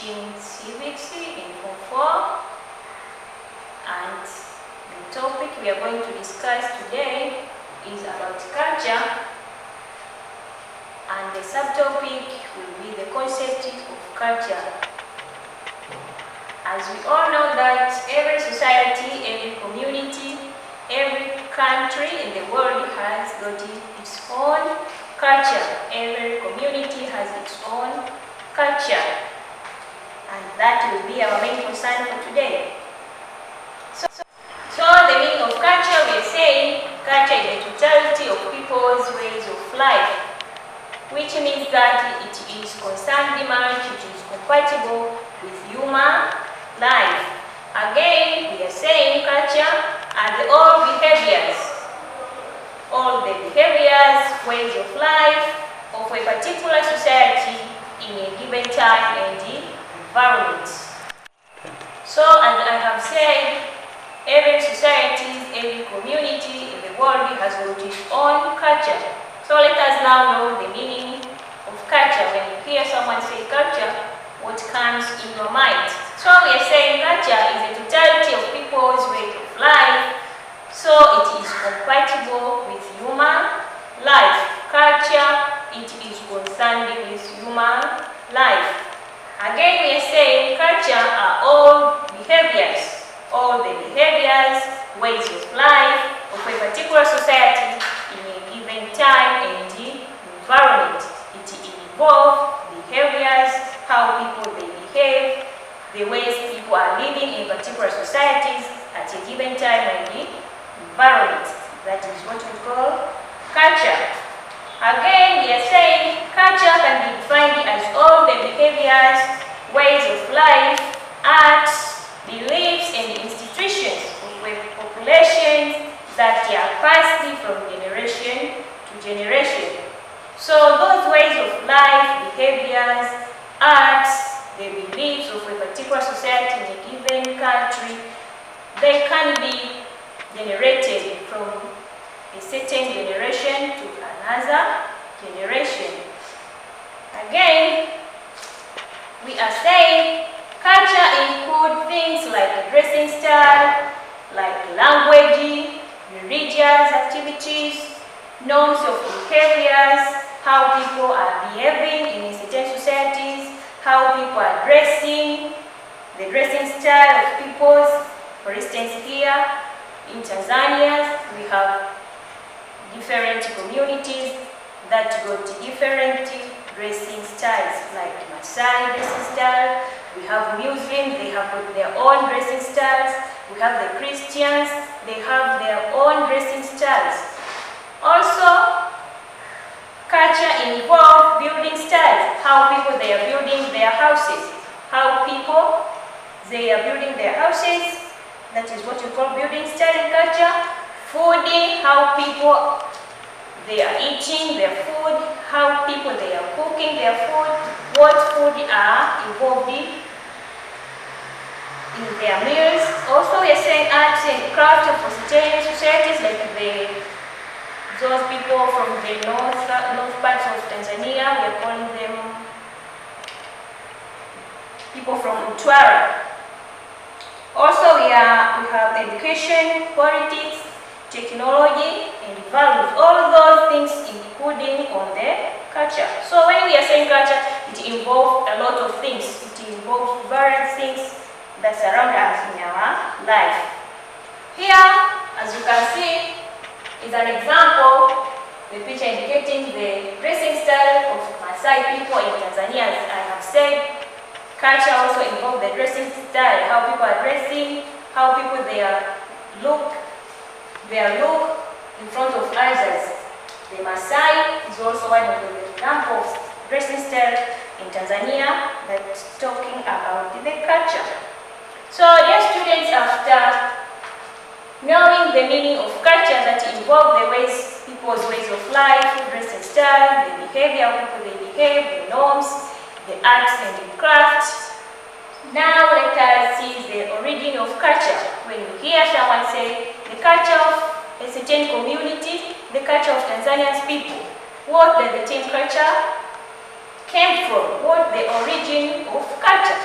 teaching Civics in Form 4, and the topic we are going to discuss today is about culture, and the subtopic will be the concept of culture. As we all know that every society, every community, every country in the world has got its own culture. Every community has its own culture. And that will be our main concern for today. So the meaning of culture, we are saying culture is the totality of people's ways of life, which means that it is concerned much, it is compatible with human life. Again, we are saying culture are all behaviors, ways of life of a particular society in a given time and environment. So, as I have said, every society, every community in the world has got its own culture. So let us now know the meaning of culture. When you hear someone say culture, what comes in your mind? So we are saying culture is the totality of people's way of life, so it is compatible with human life. Culture, it is concerned with human life. Again, we are saying culture are all behaviors, ways of life of a particular society in a given time and environment. It involves behaviors, how people they behave, the ways people are living in particular societies at a given time and environment. That is what we call culture. Again, we are saying culture can be defined as all the behaviors, ways of life, arts, beliefs, and institutions of a population that are passed from generation to generation. So those ways of life, behaviors, arts, the beliefs of a particular society in a given country, they can be generated from a certain generation to another generation. Again, we are saying culture includes things like dressing style, like language, religious activities, norms of behaviors, how people are behaving in certain societies, how people are dressing, the dressing style of peoples. For instance, here in Tanzania, we have different communities that got different dressing styles, like Maasai dressing style. We have Muslims, they have got their own dressing styles. We have the Christians, they have their own dressing styles. Also, culture involves building styles, how people they are building their houses, that is what we call building style in culture. Fooding, how people they are eating their food, how people they are cooking their food, what food are involved in their meals. Also, we are saying arts and crafts of certain societies, like those people from the north parts of Tanzania, we are calling them people from Mtwara. Also, we have education, politics, technology, and values. All those things including on the culture. So when we are saying culture, it involves a lot of things. It involves various things that surround us in our life. Here, as you can see, is an example, the picture indicating the dressing style of Maasai people in Tanzania. As I have said, culture also involves the dressing style, how people are dressing, how people their look in front of others. The Maasai is also one of the examples of dressing style in Tanzania that's talking about the culture. So, dear students, after knowing the meaning of culture that involve people's ways of life, dressing style, the behavior of people they behave, the norms, the arts and the crafts. Now let us see the origin of culture. When you hear someone say the culture of a certain community, the culture of Tanzania's people, what does the term culture came from? What the origin of culture?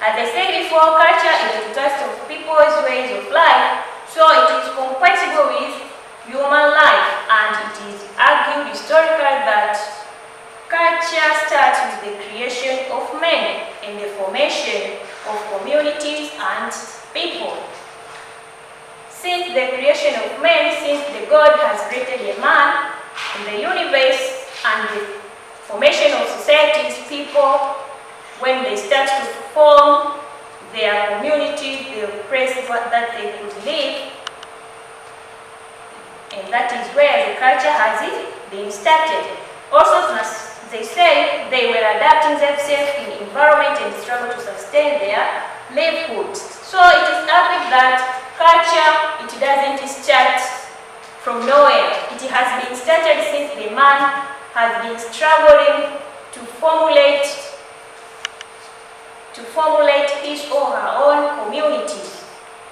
As I said before, culture is the test of people's ways of life, so it is compatible with human life, and it is argued historically that culture starts with the creation of men and the formation of communities and people. Since the creation of men, since the God has created a man in the universe, and the formation of societies, people, when they start to form their community, the place that they could live, and that is where the culture has been started. Also, as they say, they were adapting themselves in the environment and struggle to sustain their livelihood. So it is obvious that culture, it doesn't start from nowhere. It has been started since the man has been struggling to formulate his or her own community.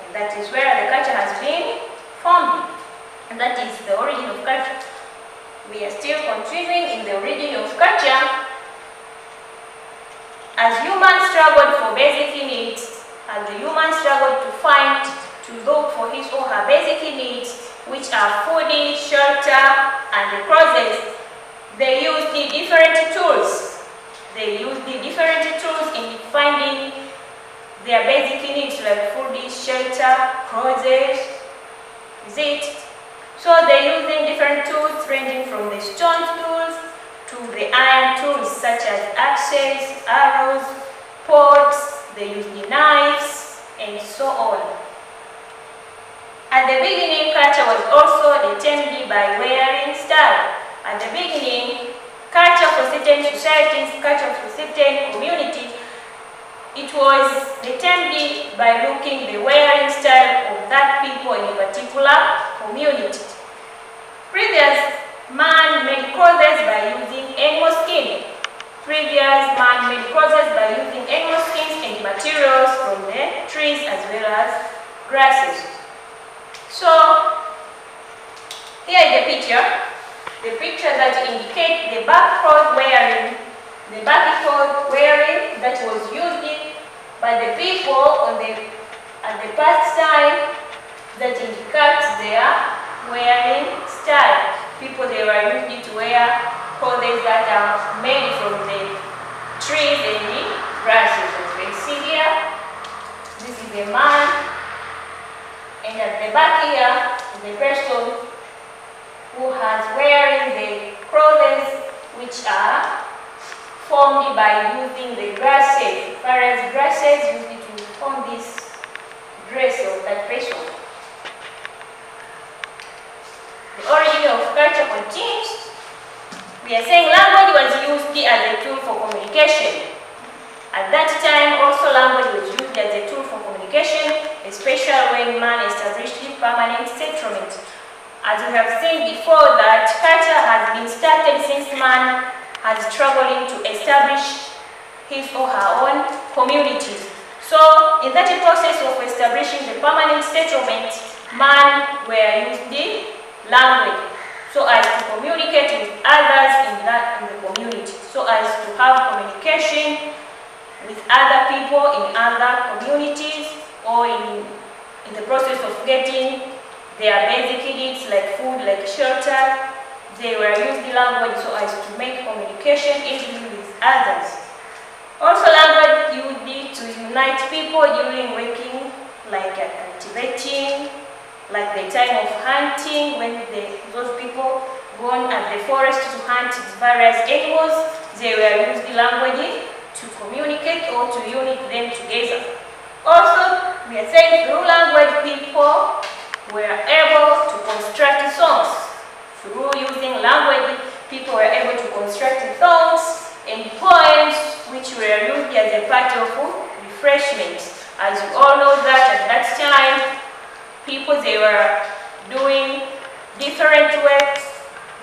And that is where the culture has been formed. And that is the origin of culture. We are still continuing in the origin of culture. As humans struggled for basic needs, as the human struggled to look for his or her basic needs, which are food, shelter, and the clothes, they used the different tools. They used the different tools in finding their basic needs like food, shelter, clothes, So they're using different tools ranging from the stone tools to the iron tools such as axes, arrows, pots, they use the knives, and so on. At the beginning, culture was also determined by wearing style. At the beginning, culture for certain societies, culture for certain communities, it was determined by looking the wearing style of that people in a particular community. Previous man made clothes by using animal skin. Previous man made clothes by using animal skins and materials from the trees as well as grasses. So, here is the picture that indicates the backcloth wearing, that was used by the people at the past time, that indicates their wearing style. People, they were used to wear clothes that are made from the trees and the grasses. As you can see here, this is the man, and at the back here is the person who has wearing the clothes which are formed by using the grasses. Various grasses used to form this dress of that person. The origin of culture continues. We are saying language was used as a tool for communication. At that time, also language was used as a tool for communication, especially when man established permanent settlement. As we have seen before, that culture has been started since man has struggling to establish his or her own communities. So, in that process of establishing the permanent settlement, man were used the language so as to communicate with others in the community, so as to have communication with other people in other communities, or in the process of getting their basic needs like food, like shelter. They were using language so as to make communication easily with others. Also, language used to unite people during working, like cultivating, like the time of hunting, when those people go at the forest to hunt various animals. They were using language to communicate or to unite them together. Also, we are saying through language, people were able to construct songs. Through using language, people were able to construct songs and poems which were used as a part of refreshment. As you all know that at that time, people, they were doing different works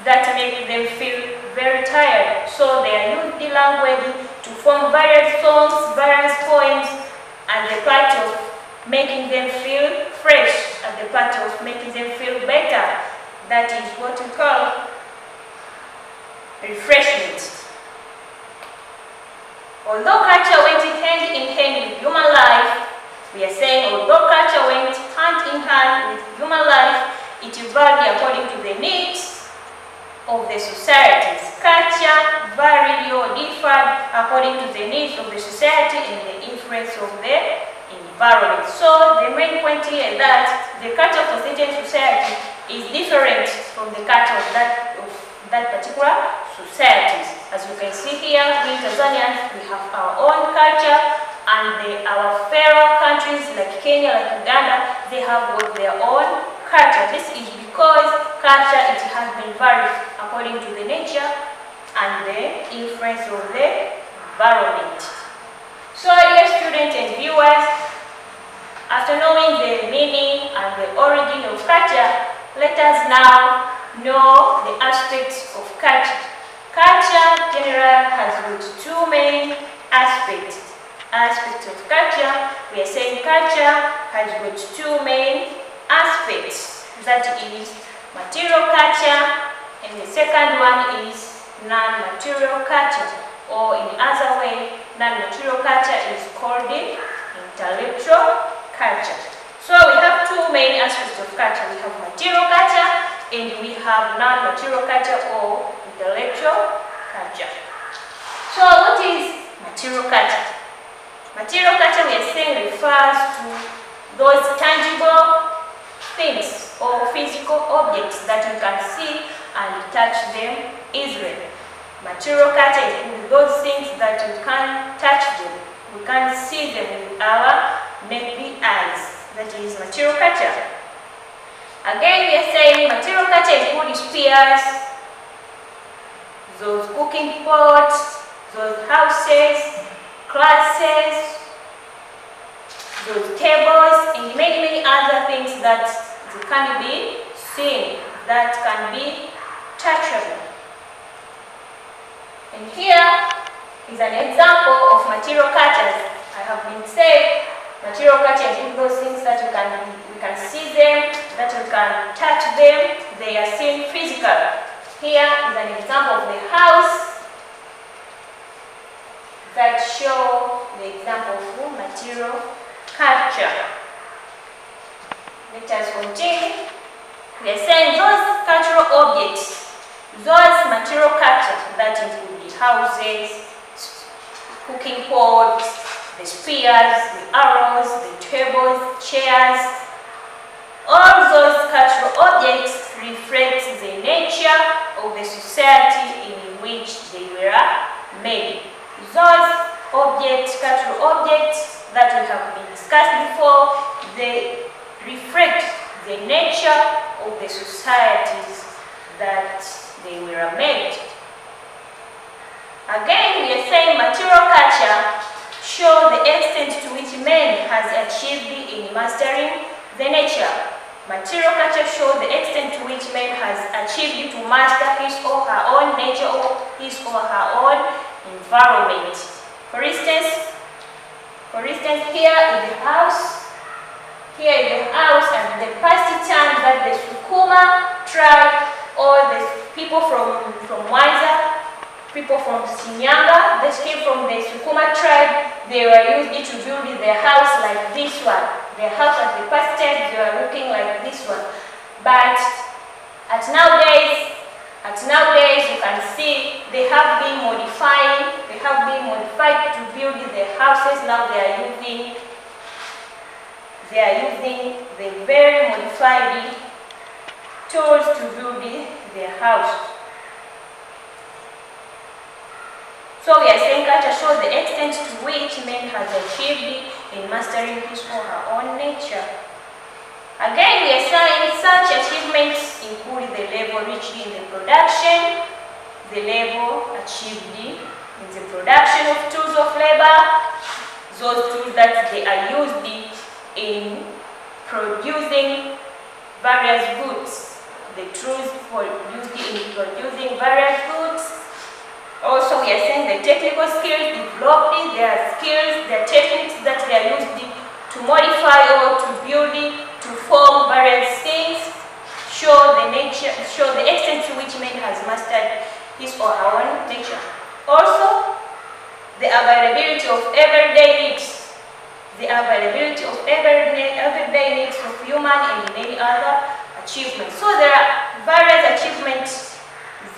that made them feel very tired. So they used the language to form various songs, various poems, and the part of making them feel fresh, and the part of making them feel better. That is what we call refreshment. Although culture went hand in hand with human life, we are saying although culture went hand in hand with human life, it evolved according to the needs of the societies. Culture varied or differed according to the needs of the society and the influence of the environment. So the main point here is that the culture of a certain society is different from the culture of that particular society. As you can see here, we Tanzanians, we have our own culture, and our fellow countries like Kenya, like Uganda, they have their own culture. This is because culture, it has been varied according to the nature and the influence of the environment. So dear students and viewers, after knowing the meaning and the origin of culture, let us now know the aspects of culture. Culture generally has got two main aspects of culture. We are saying culture has got two main aspects. That is material culture, and the second one is non-material culture, or in other way, non-material culture is called intellectual culture. So we have two main aspects of culture. We have material culture and we have non-material culture or intellectual culture. So what is material culture? Material culture, we are saying, refers to those tangible things or physical objects that you can see and touch them easily. Material culture is those things that you can touch them, we can see them with our naked eyes. That is material culture. Again, we are saying material culture includes spears, those cooking pots, those houses, classes, those tables, and many other things that can be seen, that can be touchable. And here is an example of material cultures. I have been saying material culture includes those things that we can see them, that we can touch them, they are seen physically. Here is an example of the house that show the example of material culture. Let us continue. We are saying those cultural objects, those material culture that include the houses, cooking pots, the spears, the arrows, the tables, chairs, all those cultural objects reflect the nature of the society in which they were made. Those objects, cultural objects that we have been discussed before, they reflect the nature of the societies that they were made. Again, we are saying material culture show the extent to which man has achieved in mastering the nature. Material culture shows the extent to which man has achieved to master his or her own nature or his or her own environment. For instance, here in the house, and the past time that the Sukuma tribe or the people from Mwanza, people from Shinyanga, they came from the Sukuma tribe, they were used to build their house like this one. Their house at the past time, they were looking like this one. But at nowadays you can see they have been modified to build their houses. Now they are using the very modified tools to build their house. So we are saying culture shows the extent to which man has achieved in mastering his or her own nature. Again, we are saying such achievements include the level reached in the production, the level achieved in the production of tools of labor, those tools that they are used in producing various goods, the tools used in producing various goods. Also, we are saying the technical skills developed, their skills, their techniques that they are used to modify or to build, to form various things, show the extent to which man has mastered his or her own nature. Also, the availability of everyday needs, the availability of everyday needs of human and many other achievements. So there are various achievements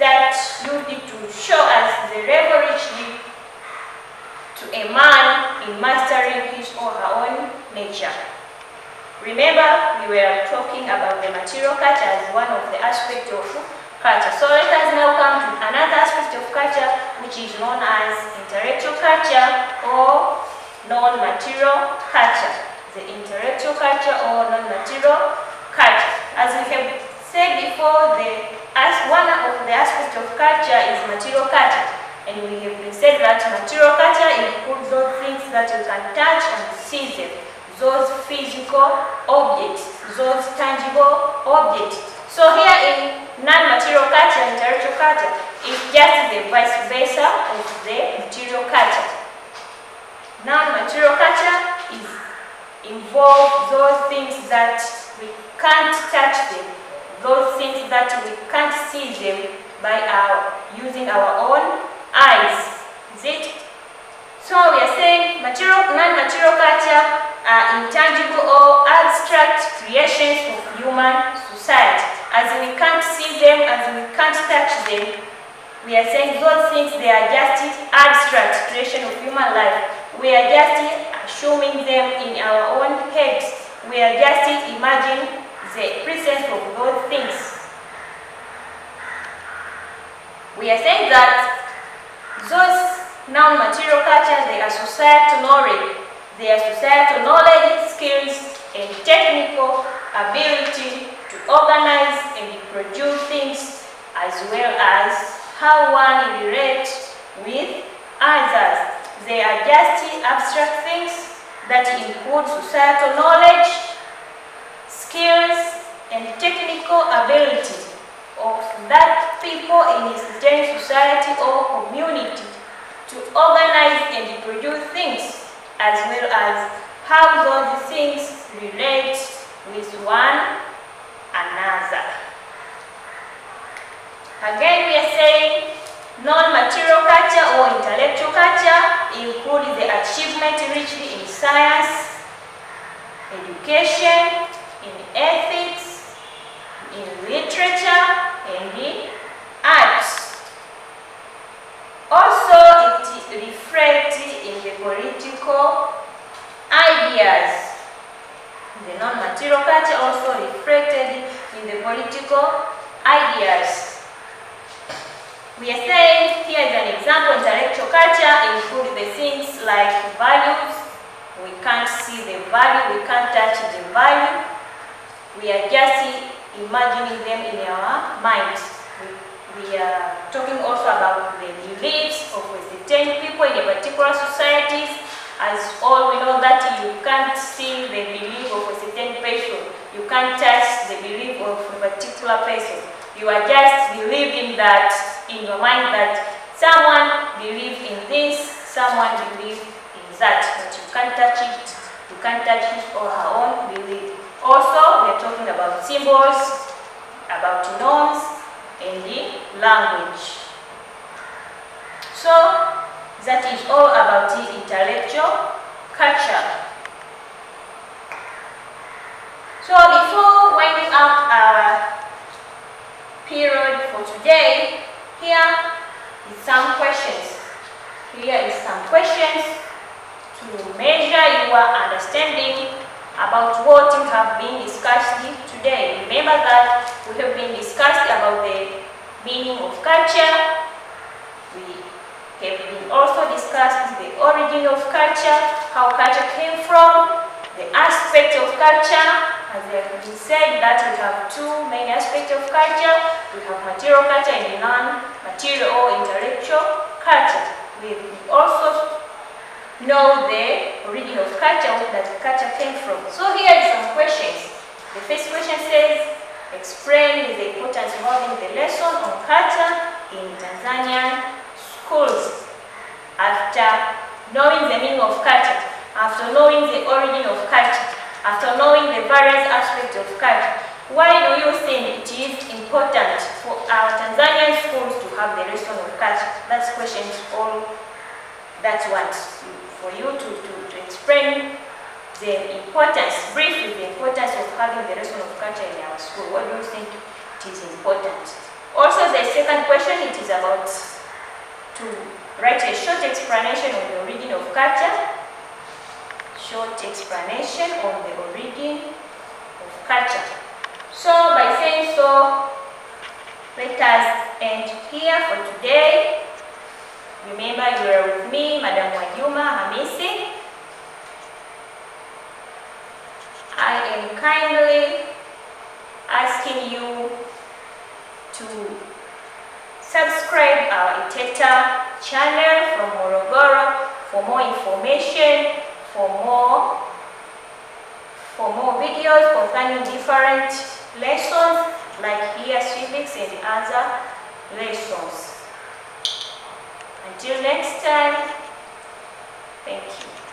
that you need to show us the level reached to a man in mastering his or her own nature. Remember, we were talking about the material culture as one of the aspects of culture. So let us now come to another aspect of culture, which is known as intellectual culture or non-material culture. The intellectual culture or non-material culture. As we have said before, one of the aspects of culture is material culture. And we have been said that material culture includes those things that you can touch and see them, those physical objects, those tangible objects. So here in non-material culture, intellectual culture, it's just the vice versa of the material culture. Non-material culture involves those things that we can't touch them, those things that we can't see them by using our own eyes. Is it? So we are saying non-material culture are intangible or abstract creations of human society. As we can't see them, as we can't touch them, we are saying those things, they are just abstract creation of human life. We are just assuming them in our own heads. We are just imagining the presence of those things. We are saying that those non-material cultures, they are societal knowledge. They are societal knowledge, skills, and technical ability to organize and produce things, as well as how one relates with others. They are just abstract things that include societal knowledge, skills, and technical ability of that people in a certain society or community to organize and produce things, as well as how those things relate with one another. Again, we are saying non-material culture or intellectual culture includes the achievement reached in science, education, in ethics, in literature, and in arts. Also, it reflects in the political ideas. The non-material culture also reflected in the political ideas. We are saying, here is an example, intellectual culture includes the things like values. We can't see the value, we can't touch the value. We are just imagining them in our minds. We are talking also about the beliefs of certain people in a particular society. As all we know that you can't see the belief of a certain person. You can't touch the belief of a particular person. You are just believing that in your mind that someone believes in this, someone believes in that, but you can't touch it. You can't touch his or her own belief. Also, we are talking about symbols, about norms, and the language. So, that is all about the intellectual culture. So, before winding up our period for today, here is some questions. Here is some questions to measure your understanding about what you have been discussed today. Remember that we have been discussed about the meaning of culture. We have been also discussed the origin of culture, how culture came from, the aspect of culture. As I have been said that we have two main aspects of culture. We have material culture and non-material or intellectual culture. We also know the origin of culture, where that culture came from. So here are some questions. The first question says, explain the importance of having the lesson on culture in Tanzanian schools. After knowing the meaning of culture, after knowing the origin of culture, after knowing the various aspects of culture, why do you think it is important for our Tanzanian schools to have the lesson of culture? That's questions all That's what for you to explain the importance, briefly, the importance of having the lesson of culture in our school. What do you think it is important? Also, the second question, it is about to write a short explanation on the origin of culture. Short explanation on the origin of culture. So, by saying so, let us end here for today. Remember, you are with me, Madam Mwajuma Hamisi. I am kindly asking you to subscribe our ETETA channel from Morogoro for more information, for more videos concerning different lessons like here civics and other lessons. Until next time, thank you.